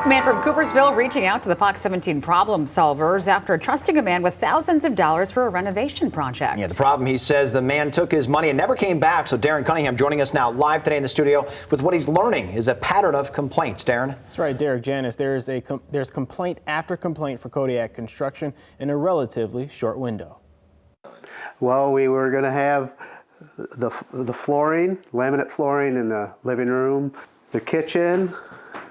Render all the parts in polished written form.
A man from Coopersville reaching out to the Fox 17 problem solvers after trusting a man with thousands of dollars for a renovation project. Yeah, the problem, he says, the man took his money and never came back. So Darren Cunningham joining us now live today in the studio with what he's learning is a pattern of complaints. Darren? That's right, Derek. Janice, there's complaint after complaint for Kodiak Construction in a relatively short window. Well, we were going to have the flooring, laminate flooring in the living room, the kitchen,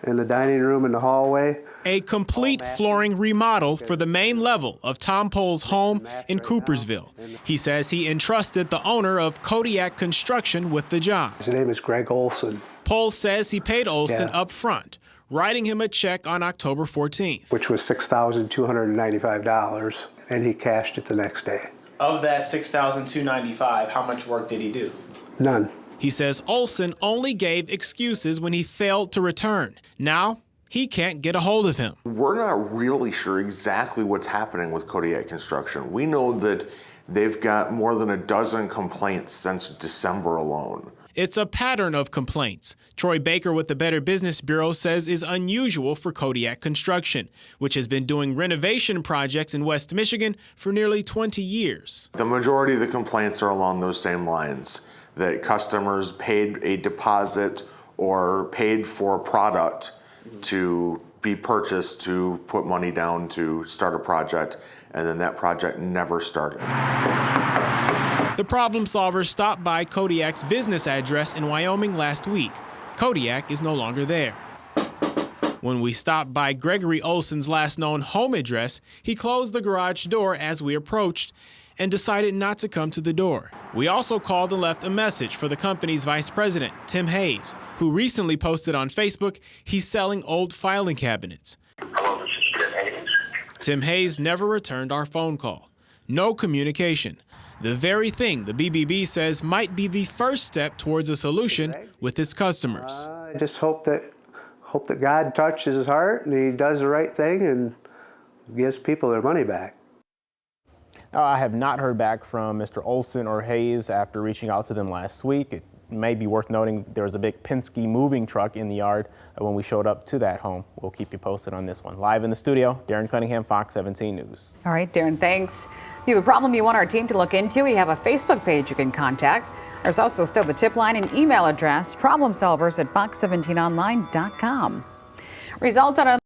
in the dining room and the hallway. A complete flooring remodel for the main level of Tom Pohl's home in Coopersville. He says he entrusted the owner of Kodiak Construction with the job. His name is Greg Olson. Pohl says he paid Olson up front, writing him a check on October 14th. Which was $6,295, and he cashed it the next day. Of that $6,295, how much work did he do? None. He says Olson only gave excuses when he failed to return. Now, he can't get a hold of him. We're not really sure exactly what's happening with Kodiak Construction. We know that they've got more than a dozen complaints since December alone. It's a pattern of complaints. Troy Baker with the Better Business Bureau says is unusual for Kodiak Construction, which has been doing renovation projects in West Michigan for nearly 20 years. The majority of the complaints are along those same lines, that customers paid a deposit or paid for a product to be purchased to put money down to start a project, and then that project never started. The problem solvers stopped by Kodiak's business address in Wyoming last week. Kodiak is no longer there. When we stopped by Gregory Olson's last known home address, he closed the garage door as we approached and decided not to come to the door. We also called and left a message for the company's vice president, Tim Hayes, who recently posted on Facebook he's selling old filing cabinets. Hello, this is Tim Hayes. Tim Hayes never returned our phone call. No communication. The very thing the BBB says might be the first step towards a solution with its customers. I just hope that God touches his heart and he does the right thing and gives people their money back. I have not heard back from Mr. Olson or Hayes after reaching out to them last week. It may be worth noting there was a big Penske moving truck in the yard when we showed up to that home. We'll keep you posted on this one. Live in the studio, Darren Cunningham, Fox 17 News. All right, Darren, thanks. If you have a problem you want our team to look into, we have a Facebook page you can contact. There's also still the tip line and email address, problemsolvers@fox17online.com. Results on